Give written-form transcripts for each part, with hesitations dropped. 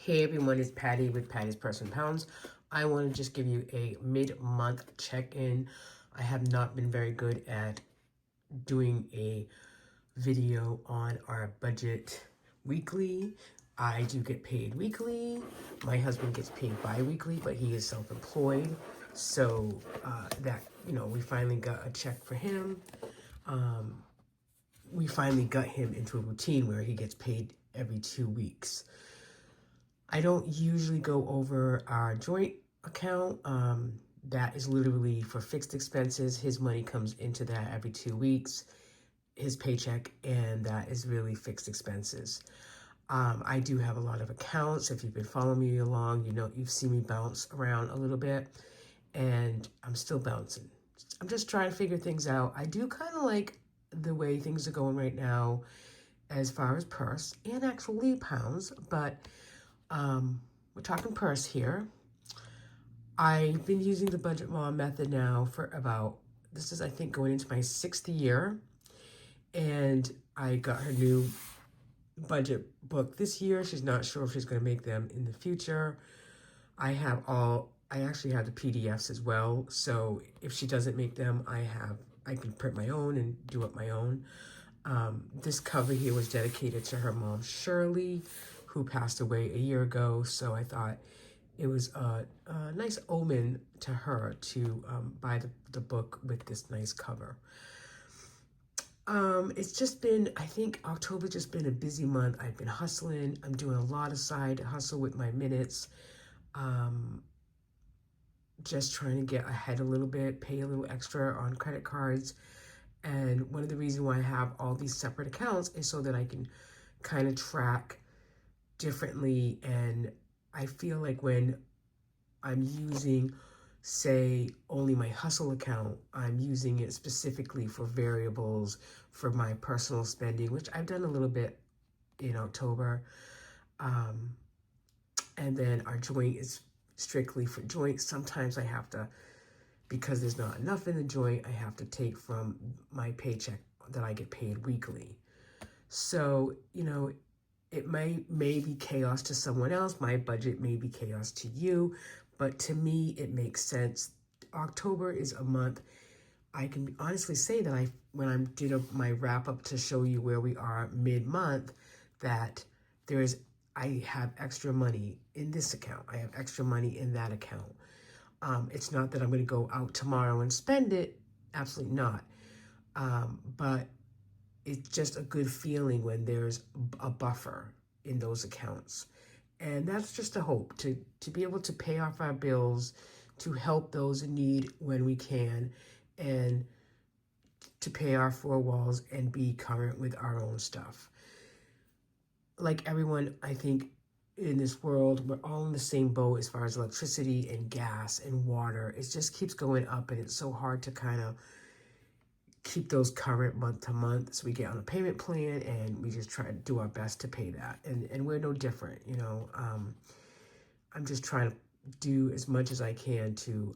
Hey everyone, it's Patty with Patty's Purse and Pounds. I want to just give you a mid-month check-in. I have not been very good at doing a video on our budget weekly. I do get paid weekly. My husband gets paid bi-weekly, but he is self-employed. So we finally got a check for him. We finally got him into a routine where he gets paid every 2 weeks. I don't usually go over our joint account. That is literally for fixed expenses. His money comes into that every 2 weeks, his paycheck, and that is really fixed expenses. I do have a lot of accounts. If you've been following me along, you know, you've seen me bounce around a little bit, and I'm still bouncing. I'm just trying to figure things out. I do kind of like the way things are going right now as far as purse and actually pounds, but we're talking purse here. I've been using the Budget Mom method now for about, this is I think going into my 6th year, and I got her new budget book this year. She's not sure if she's going to make them in the future. I actually have the PDFs as well, so if she doesn't make them, I can print my own and do up my own. This cover here was dedicated to her mom, Shirley, who passed away a year ago. So I thought it was a nice omen to her to buy the book with this nice cover. It's just been, I think October's just been a busy month. I've been hustling. I'm doing a lot of side hustle with my minutes. Just trying to get ahead a little bit, pay a little extra on credit cards. And one of the reasons why I have all these separate accounts is so that I can kind of track differently. And I feel like when I'm using, say, only my hustle account, I'm using it specifically for variables for my personal spending, which I've done a little bit in October. And then our joint is strictly for joint. Sometimes I have to, because there's not enough in the joint, I have to take from my paycheck that I get paid weekly. So, you know, it may be chaos to someone else. My budget may be chaos to you, but to me, it makes sense. October is a month. I can honestly say that when I did my wrap up to show you where we are mid-month, that I have extra money in this account. I have extra money in that account. It's not that I'm going to go out tomorrow and spend it. Absolutely not. But it's just a good feeling when there's a buffer in those accounts. And that's just a hope to be able to pay off our bills, to help those in need when we can, and to pay our 4 walls and be current with our own stuff. Like everyone, I think, in this world, we're all in the same boat as far as electricity and gas and water. It just keeps going up, and it's so hard to kind of keep those current month to month. So we get on a payment plan and we just try to do our best to pay that. And we're no different, you know. I'm just trying to do as much as I can to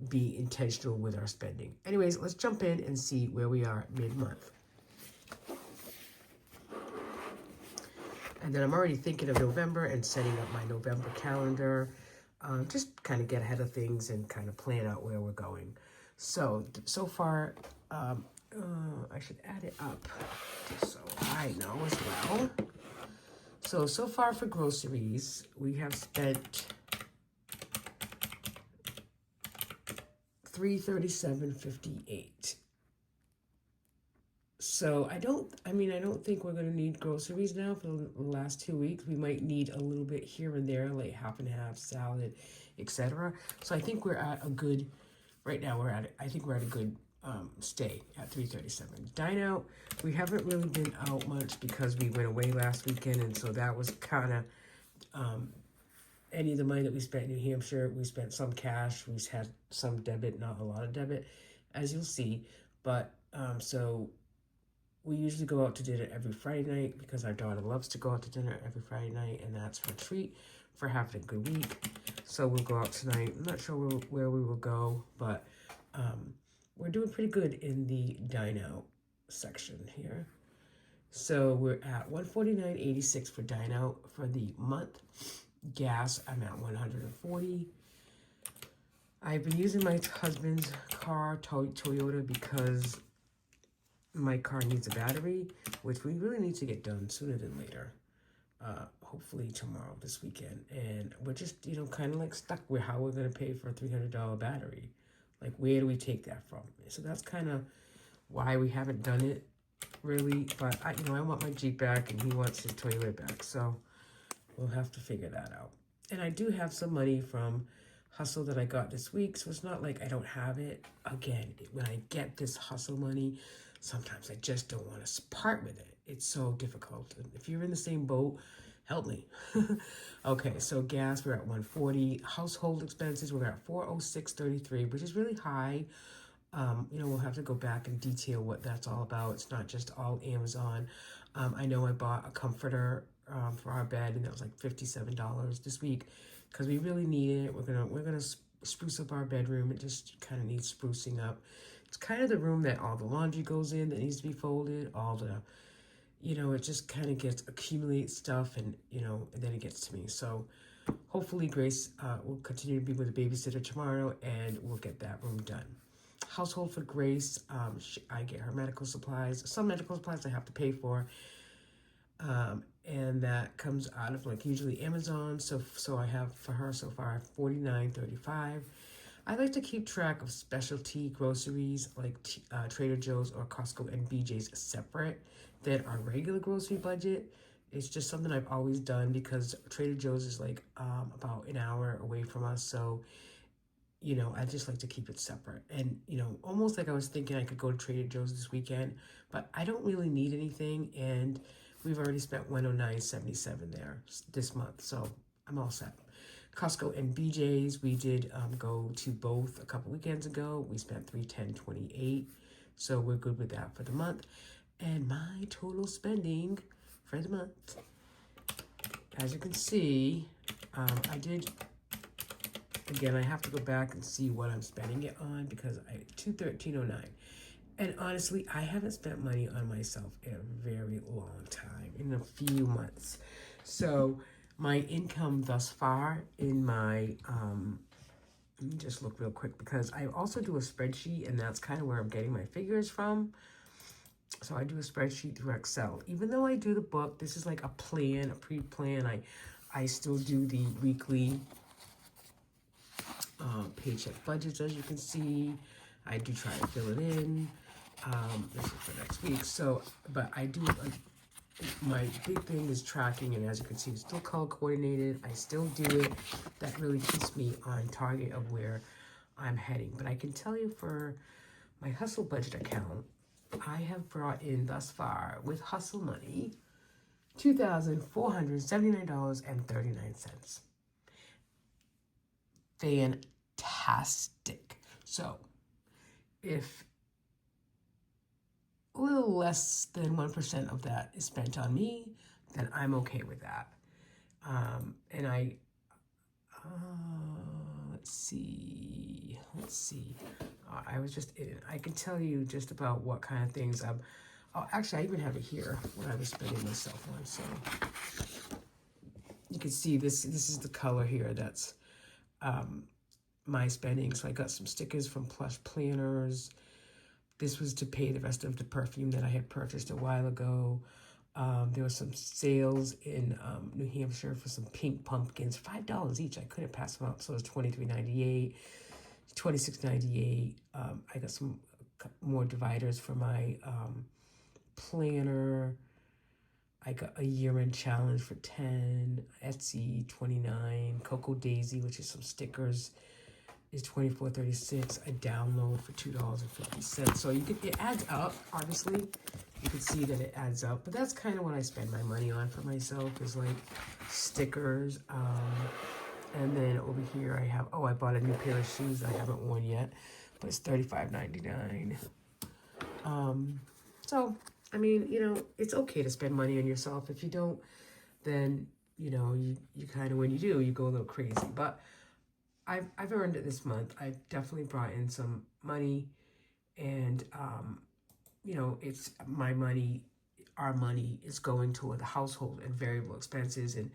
be intentional with our spending. Anyways, let's jump in and see where we are mid-month. And then I'm already thinking of November and setting up my November calendar. Just kind of get ahead of things and kind of plan out where we're going. So far, I should add it up so I know as well. So far for groceries, we have spent $337.58. So I don't think we're going to need groceries now for the last 2 weeks. We might need a little bit here and there, like half and half, salad, etc. So I think we're at a good, right now I think we're at a good stay at $337. Dine out, we haven't really been out much because we went away last weekend, and so that was kind of any of the money that we spent in New Hampshire. We spent some cash, we had some debit, not a lot of debit, as you'll see. But so we usually go out to dinner every Friday night because our daughter loves to go out to dinner every Friday night, and that's her treat for having a good week. So we'll go out tonight. I'm not sure where we will go, but we're doing pretty good in the dine out section here. So we're at $149.86 for dine out for the month. Gas, I'm at 140. I've been using my husband's car, Toyota, because my car needs a battery, which we really need to get done sooner than later. Hopefully tomorrow, this weekend. And we're just, kind of like stuck with how we're going to pay for a $300 battery. Like, where do we take that from? So that's kind of why we haven't done it, really. But, I want my Jeep back, and he wants his Toyota back. So we'll have to figure that out. And I do have some money from Hustle that I got this week. So it's not like I don't have it. Again, when I get this Hustle money, sometimes I just don't want to part with it. It's so difficult. And if you're in the same boat, help me. Okay, so gas, we're at 140. Household expenses, we're at 406.33, which is really high. We'll have to go back and detail what that's all about. It's not just all Amazon. I know I bought a comforter for our bed, and that was like $57 this week because we really need it. We're gonna spruce up our bedroom. It just kind of needs sprucing up. It's kind of the room that all the laundry goes in that needs to be folded. All the, it just kind of accumulates stuff, and and then it gets to me. So hopefully Grace will continue to be with the babysitter tomorrow, and we'll get that room done. Household for Grace, I get her medical supplies. Some medical supplies I have to pay for, and that comes out of usually Amazon. So I have for her so far $49.35. I like to keep track of specialty groceries like Trader Joe's or Costco and BJ's separate than our regular grocery budget. It's just something I've always done because Trader Joe's is about an hour away from us. So, I just like to keep it separate. And, almost like I was thinking I could go to Trader Joe's this weekend, but I don't really need anything. And we've already spent $109.77 there this month. So I'm all set. Costco and BJ's, we did go to both a couple weekends ago. We spent $310.28, so we're good with that for the month. And my total spending for the month, as you can see, I did. Again, I have to go back and see what I'm spending it on because $213.09. And honestly, I haven't spent money on myself in a very long time, in a few months. So my income thus far in my, let me just look real quick because I also do a spreadsheet, and that's kind of where I'm getting my figures from. So I do a spreadsheet through Excel. Even though I do the book, this is like a plan, a pre-plan. I still do the weekly paycheck budgets, as you can see. I do try to fill it in. This is for next week. So, but I do, my big thing is tracking, and as you can see, it's still color coordinated. I still do it. That really keeps me on target of where I'm heading. But I can tell you for my Hustle budget account, I have brought in thus far with Hustle money $2,479.39. Fantastic. So if a little less than 1% of that is spent on me, then I'm okay with that. And let's see. I was just in it. I can tell you just about what kind of things actually, I even have it here, what I was spending myself on. So you can see this is the color here. That's my spending. So I got some stickers from Plush Planners. This was to pay the rest of the perfume that I had purchased a while ago. There were some sales in New Hampshire for some pink pumpkins, $5 each. I couldn't pass them up, so it was $23.98, $26.98. I got some more dividers for my planner. I got a year-end challenge for $10, Etsy $29, Cocoa Daisy, which is some stickers, is $24.36. A download for $2.50. So it adds up. Obviously, you can see that it adds up. But that's kind of what I spend my money on for myself, is like stickers. And then over here I have, I bought a new pair of shoes I haven't worn yet, but it's $35.99. So I mean, it's okay to spend money on yourself. If you don't, then you kind of, when you do, you go a little crazy. But I've earned it this month. I've definitely brought in some money, and it's my money. Our money is going toward the household and variable expenses, and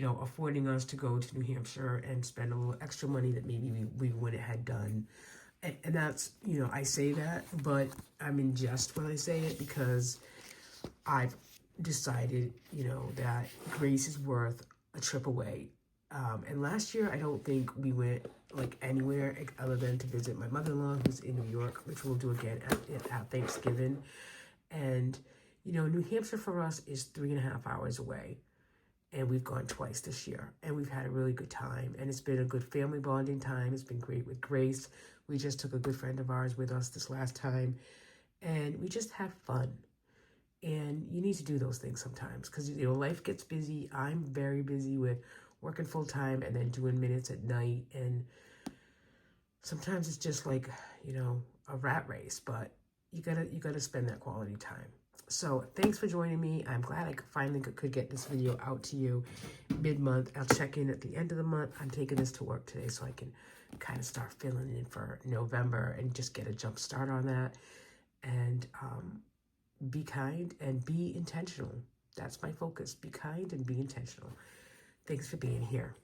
affording us to go to New Hampshire and spend a little extra money that maybe we wouldn't have done. And that's, I say that, but I'm in jest when I say it because I've decided, that Grace is worth a trip away. And last year, I don't think we went like anywhere other than to visit my mother-in-law who's in New York, which we'll do again at Thanksgiving. And, New Hampshire for us is 3.5 hours away. And we've gone twice this year. And we've had a really good time. And it's been a good family bonding time. It's been great with Grace. We just took a good friend of ours with us this last time. And we just have fun. And you need to do those things sometimes because, life gets busy. I'm very busy with working full time and then doing minutes at night. And sometimes it's just like, a rat race, but you gotta spend that quality time. So thanks for joining me. I'm glad I finally could get this video out to you mid-month. I'll check in at the end of the month. I'm taking this to work today so I can kind of start filling in for November and just get a jump start on that. And be kind and be intentional. That's my focus. Be kind and be intentional. Thanks for being here.